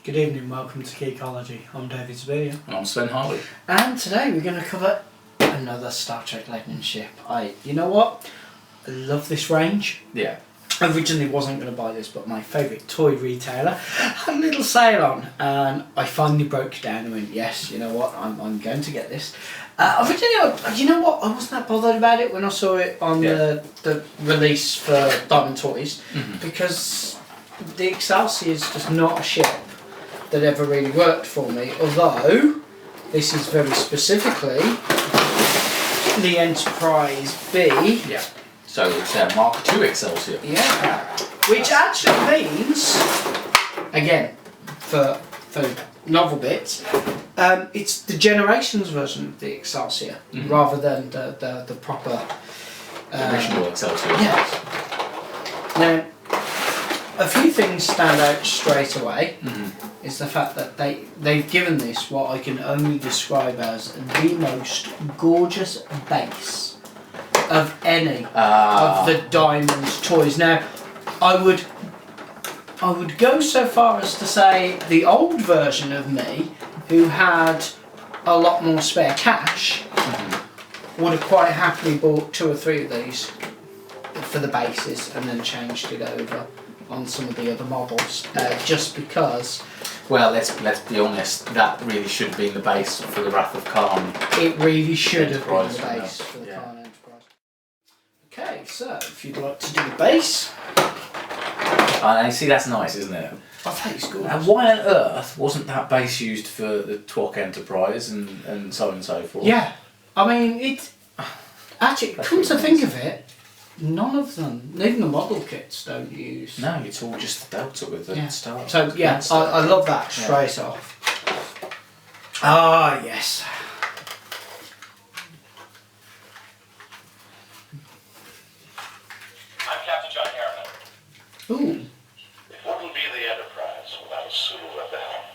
Good evening, welcome to Geekology. I'm David Zabilia. And I'm Sven Harley. And today we're going to cover another Star Trek Legends ship. You know what? I love this range. Yeah. I originally wasn't going to buy this, but my favourite toy retailer had a little sale on, and I finally broke it down and went, yes, you know what, I'm going to get this. Originally, you know what, I wasn't that bothered about it when I saw it on the release for Diamond Toys, because the Excelsior is just not a ship that ever really worked for me, although this is very specifically the Enterprise B. Yeah. So it's Mark II Excelsior. Yeah. Which actually means, again, for novel bits, it's the Generations version of the Excelsior rather than the proper original Excelsior. Yeah. Now, a few things stand out straight away. Is the fact that they've given this what I can only describe as the most gorgeous base of any of the Diamond toys. Now, I would go so far as to say the old version of me, who had a lot more spare cash, would have quite happily bought 2 or 3 of these for the bases and then changed it over on some of the other models, just because. Well, let's be honest. That really should have been the base for the Wrath of Khan. It really should have been the Enterprise, base for the Khan Enterprise. Okay, so if you'd like to do the base, You see, that's nice, isn't it? I think it's good. And why on earth wasn't that base used for the TWOC Enterprise and so on and so forth? Yeah, I mean it. Actually, come to think of it, none of them, even the model kits, don't use. No, it's all just the delta with the star. So yeah, I love that straight off. Ah yes. I'm Captain John Harriman. Ooh. It wouldn't be the Enterprise without a Sulu at the helm.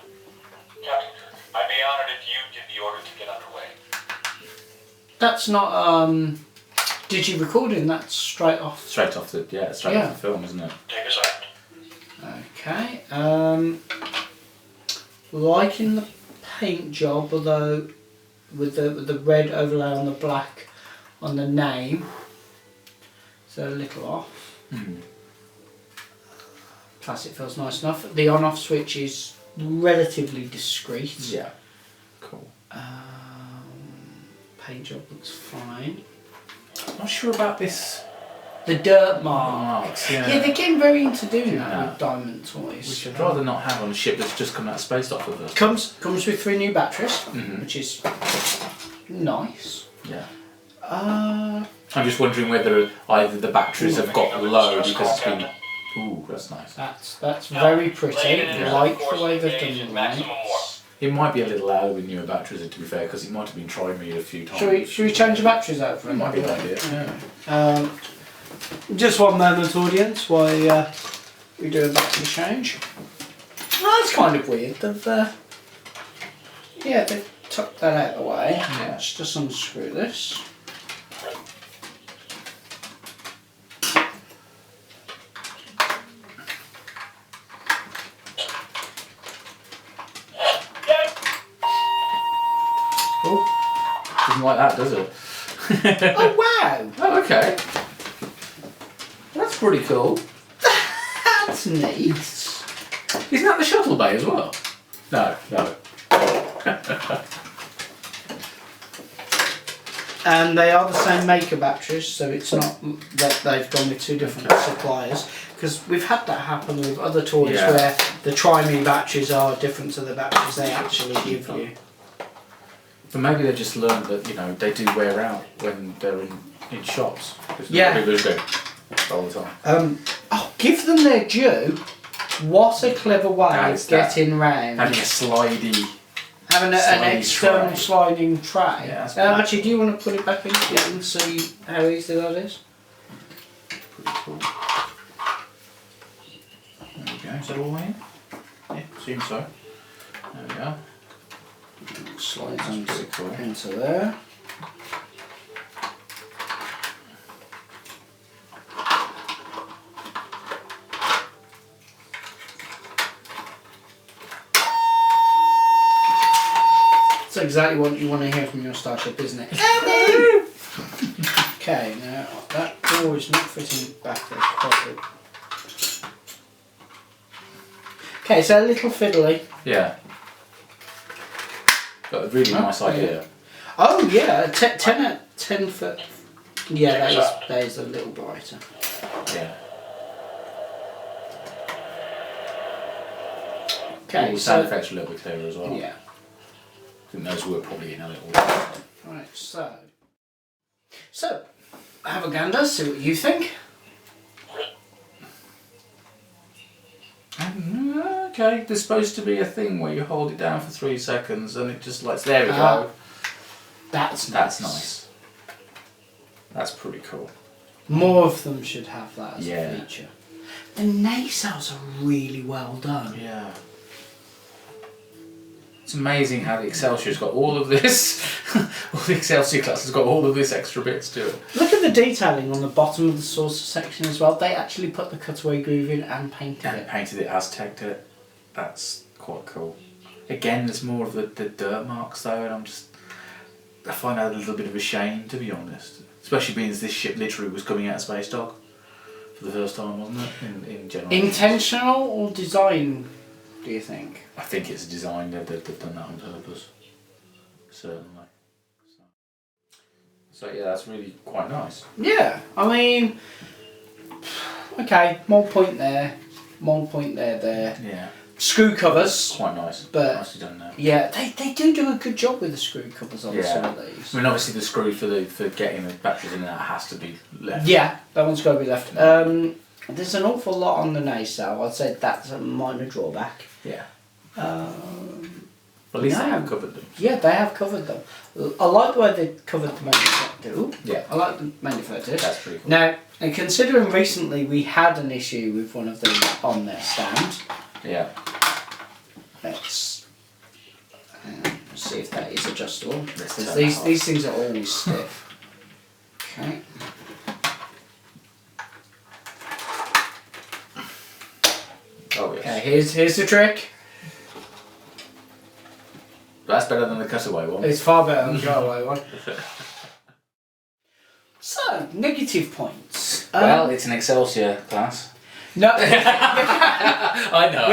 Captain Kirk, I'd be honored if you give the order to get underway. That's not digi-recording, that's straight off. Straight off the film, isn't it? Take us out. Okay. Liking the paint job, although with the red overlay on the black on the name, so a little off. Plus it feels nice enough. The on-off switch is relatively discreet. Yeah. Cool. Paint job looks fine. Not sure about this. The dirt marks. Yeah. Yeah, they're getting very into doing that with Diamond toys. Which I'd rather not have on a ship that's just come out of space dock with us. Comes with 3 new batteries, which is nice. Yeah. I'm just wondering whether either the batteries have got low because it's been. Ooh, that's nice. That's very pretty. I like the way they've done the lights. It might be a little loud with newer batteries, to be fair, because it might have been trying me a few times. Should we change the batteries out for It him? might be an idea. Just one moment, audience, while we do a battery change. Oh, that's kind of weird. They've tucked that out of the way. Yeah. Let's just unscrew this. Doesn't like that, does it? Oh wow! Oh, okay. That's pretty cool. That's neat. Isn't that the shuttle bay as well? No. And they are the same maker batteries, so it's not that they've gone with 2 different suppliers. Because we've had that happen with other toys where the Tri-Me batteries are different to the batteries they actually give you. But maybe they've just learned that, they do wear out when they're in shops. Yeah. People just go all the time. I'll give them their due. What a clever way of getting round. Having a slidey. Having an external tray. sliding tray. Yeah, actually, do you want to put it back in and see how easy that is? Pretty cool. There we go. Is that all the way in? Yeah, seems so. There we go. Slides Pretty cool. into there. exactly what you want to hear from your Starship, isn't it? Okay, now that door is not fitting back there quite. Okay, so a little fiddly. Yeah. But a really nice idea. Oh yeah, 10 foot. Yeah, that is a little brighter. Yeah. Okay, All the sound effects are a little bit clearer as well. Yeah. I think those were probably in a little bit. Right, so have a gander, see what you think. Okay, there's supposed to be a thing where you hold it down for 3 seconds and it just lights. There we go. That's nice. That's pretty cool. More of them should have that as Yeah. a feature. The nacelles are really well done. Yeah. It's amazing how the Excelsior's got all of this. All the Excelsior class has got all of this extra bits to it. Look at the detailing on the bottom of the saucer section as well. They actually put the cutaway groove in and painted it. Painted it, Aztec'd it. That's quite cool. Again, there's more of the dirt marks though, and I find that a little bit of a shame, to be honest. Especially being as this ship literally was coming out of space dock for the first time, wasn't it? In general. Intentional or design, do you think? I think it's a design. They've done that on purpose. Certainly. So yeah, that's really quite nice. Yeah, I mean, okay, mould point there, there. Yeah. Screw covers. Quite nice. But nicely done now. Yeah, they do a good job with the screw covers on some of these. I mean, obviously the screw for getting the batteries in and out has to be left. Yeah, that one's got to be left. There's an awful lot on the nacelle. I'd say that's a minor drawback. Yeah. But at least they have covered them. Yeah, they have covered them. I like the way they covered the manufacturer. Yeah. I like the manufacturer. That's pretty cool. Now, and considering recently we had an issue with one of them on their stand. Yeah. Let's see if that is adjustable. Because These things are always stiff. Okay. Oh yes. Okay, here's the trick. That's better than the cutaway one. It's far better than the cutaway one. So, negative points. Well, it's an Excelsior class. No, I know.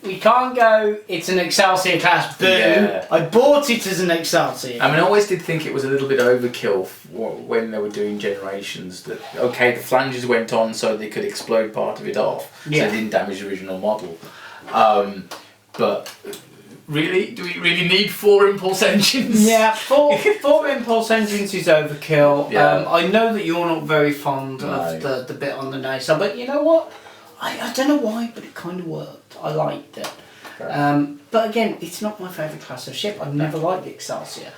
we can't go. It's an Excelsior class. Boo! Yeah. I bought it as an Excelsior. I mean, I always did think it was a little bit overkill when they were doing generations. That okay, the flanges went on so they could explode part of it off, so Yeah. it didn't damage the original model. But really, do we really need 4 impulse engines? Yeah, four impulse engines is overkill. Yeah. I know that you're not very fond of the bit on the nacelle, but you know what? I don't know why, but it kind of worked. I liked it. But again, it's not my favourite class of ship. I've never liked the Excelsior.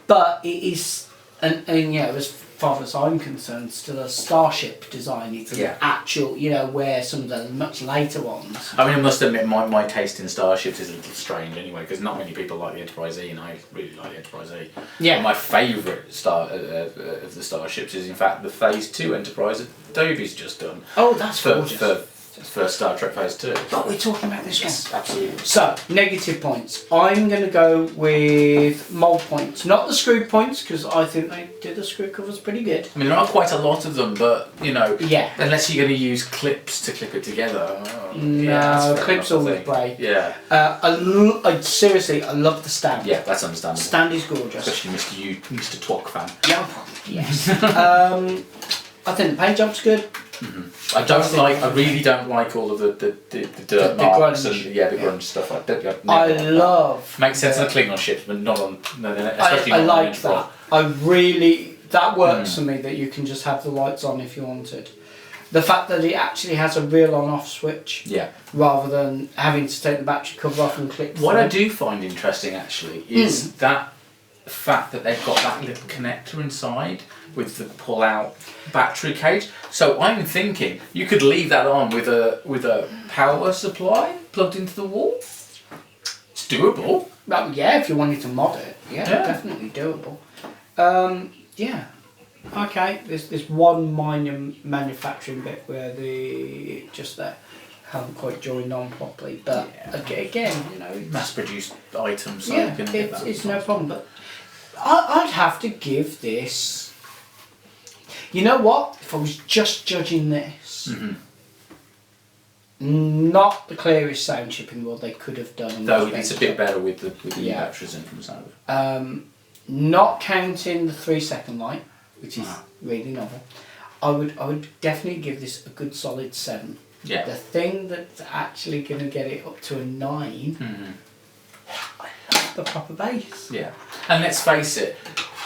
But it is, and yeah, as far as I'm concerned, still a Starship design. It's an actual, where some of the much later ones. I mean, I must admit, my taste in Starships is a little strange anyway, because not many people like the Enterprise E, and I really like the Enterprise E. Yeah. And my favourite of the Starships is, in fact, the Phase 2 Enterprise that Adobe's just done. Oh, that's gorgeous. For Star Trek Phase 2. But we're talking about this one. Absolutely. So, negative points. I'm going to go with mould points. Not the screw points, because I think they did the screw covers pretty good. I mean, there are quite a lot of them, but, Yeah. unless you're going to use clips to clip it together. No, clips always break. Yeah. Seriously, I love the stand. Yeah, that's understandable. Stand is gorgeous. Especially Mr. Twok fan. Yeah. Yes. I think the paint job's good. I really don't like all of the dirt marks grunge. and the grunge stuff. Makes sense on the Klingon ships, but not on especially I not like on Enterprise. that. That works for me, that you can just have the lights on if you wanted. The fact that it actually has a real on-off switch, rather than having to take the battery cover off and click. What I do find interesting actually is that the fact that they've got that little connector inside with the pull-out battery cage. So I'm thinking you could leave that on with a power supply plugged into the wall. It's doable. Well, yeah, if you wanted to mod it, definitely doable. Okay, there's one minor manufacturing bit where just there. haven't quite joined on properly. But again, you know, mass-produced items, so yeah, you can get that. it's no problem. But I'd have to give this. You know what? If I was just judging this, not the clearest sound chip in the world, they could have done. Though it's a bit better with the batteries in from the sound of it. Not counting the 3-second light, which is really novel. I would definitely give this a good solid 7. Yeah. The thing that's actually going to get it up to a 9, the proper bass. Yeah. And let's face it,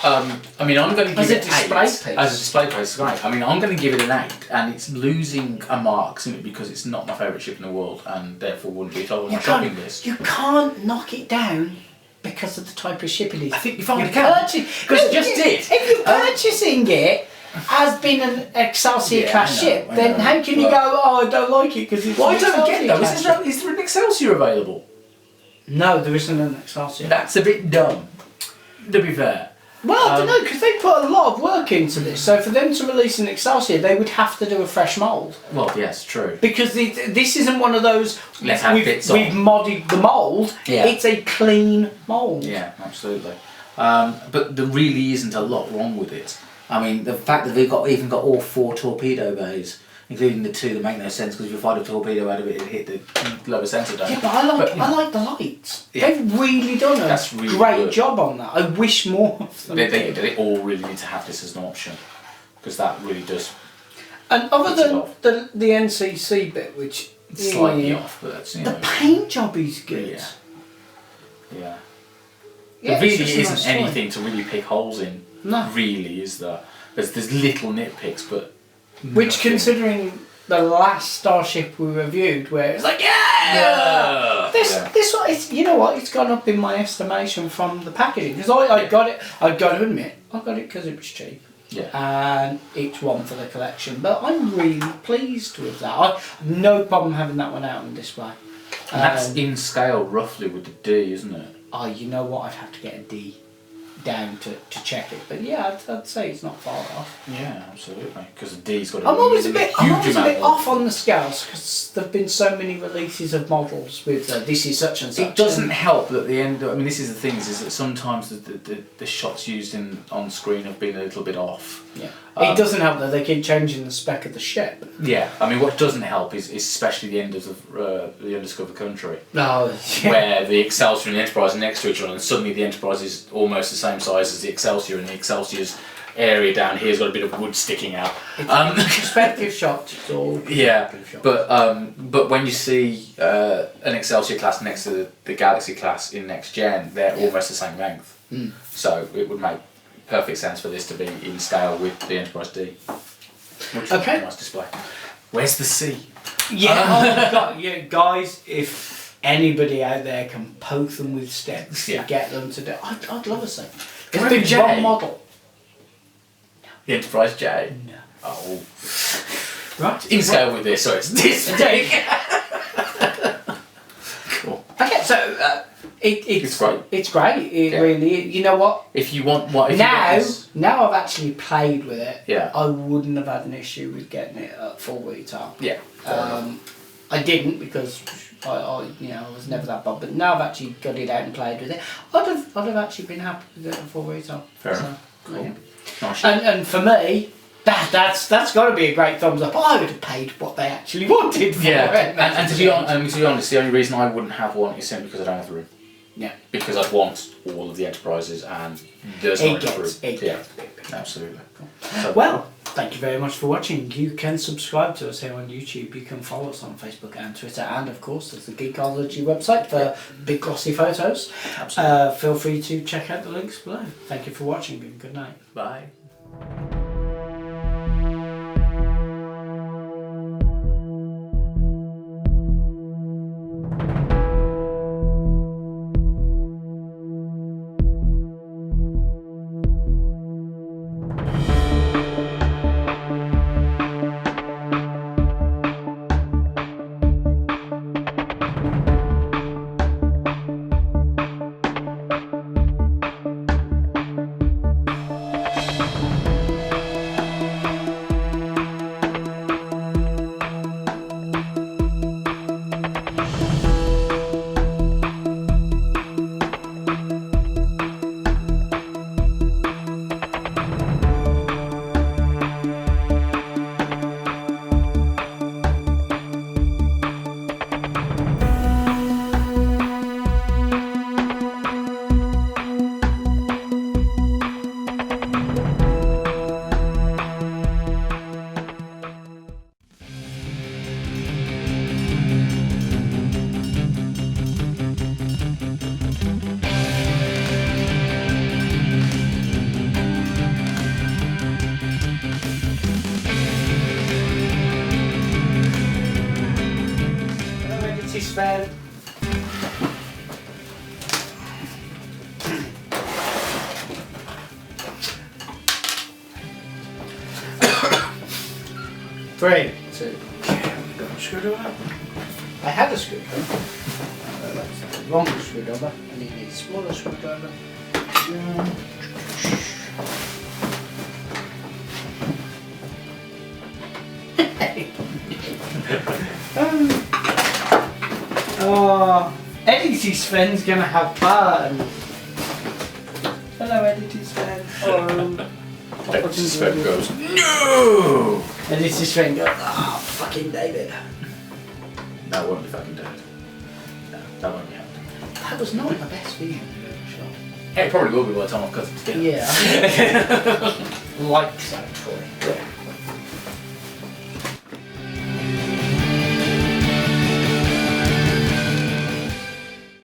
I mean, I'm going to give it As a display piece. As a display piece, it's great. I mean, I'm going to give it an 8, and it's losing a mark simply because it's not my favourite ship in the world, and therefore wouldn't be on my shopping list. You can't knock it down because of the type of ship it is. I think you finally can. Because it just did. If you're purchasing it as being an Excelsior class ship, then how can you go, oh, I don't like it because it's Well, an I don't get though. Excelsior Is there an Excelsior available? No, there isn't an Excelsior. That's a bit dumb, to be fair. Well, I don't know, because they put a lot of work into this. So for them to release an Excelsior, they would have to do a fresh mould. Well, yes, true. Because this isn't one of those, Let's have bits on. we've modded the mould. Yeah. It's a clean mould. Yeah, absolutely. But there really isn't a lot wrong with it. I mean, the fact that they've even got all 4 torpedo bays, including the 2 that make no sense because if you fired a torpedo out of it, it'd hit the lower centre dome. Yeah, but I like the lights. Yeah. They've really done a really great good. job on that. I wish more of them They all really need to have this as an option because that really does. And other than the NCC bit, which It's slightly off, but that's, the paint job is good. Yeah. Yeah, There it's really just a isn't nice anything to really pick holes in. No. Really, is there? There's little nitpicks, but. Which, nothing. considering the last Starship we reviewed, where it's like, this one, it's, you know what? It's gone up in my estimation from the packaging because I got it. I've got to admit, I got it because it was cheap. Yeah. And it's one for the collection, but I'm really pleased with that. I have no problem having that one out on display. And that's in scale roughly with the D, isn't it? Oh, you know what? I'd have to get a D down to check it, but yeah, I'd say it's not far off. Yeah, absolutely. Because the D's got I'm always a bit amount off on the scales because there've been so many releases of models with this is such and such. It doesn't help that the end. I mean, this is the thing: is that sometimes the shots used on screen have been a little bit off. Yeah. It doesn't help that they keep changing the spec of the ship. Yeah, I mean, what doesn't help is especially the end of the Undiscovered Country, No. where the Excelsior and the Enterprise are next to each other, and suddenly the Enterprise is almost the same size as the Excelsior, and the Excelsior's area down here's got a bit of wood sticking out. It's a perspective shot. It's all Yeah, shot. but when you see an Excelsior class next to the Galaxy class in Next Gen, they're almost the same length. So it would make perfect sense for this to be in scale with the Enterprise D. Which is a nice display. Where's the C? Yeah, oh God, yeah, guys, if anybody out there can poke them with sticks to get them to do, I'd love a C. Can It's we the have a one J? model. The Enterprise J? No. Oh. Right. In scale with this, so it's this big. Cool. Okay, so it's great. It's great. It really. You know what? If you want what? Now I've actually played with it. Yeah. I wouldn't have had an issue with getting it at full retail. Yeah. I didn't because I was never that bothered. But now I've actually got it out and played with it. I'd have actually been happy with it at full retail. Fair enough. Cool. Yeah. Nice. And for me, that's got to be a great thumbs up. I would have paid what they actually wanted for it. And to be honest, the only reason I wouldn't have one is simply because I don't have the room. Yeah. Because I'd want all of the Enterprises and there's not enough room. Yeah. Absolutely. So, Well, thank you very much for watching. You can subscribe to us here on YouTube. You can follow us on Facebook and Twitter, and of course there's the Geekology website for big glossy photos. Absolutely. Feel free to check out the links below. Thank you for watching and good night. Bye. Sven. Three, two. Got a screwdriver. I had a screwdriver. That's the wrong screwdriver. I need a smaller screwdriver. Editing Sven's gonna have fun. Hello, Editing Sven. Editing Sven goes, no! Editing Sven goes, fucking David. That won't be fucking dead. No, that won't be happening. That was not the best video you've ever shot. It probably will be by the time I've cut it together. Yeah. Like that toy.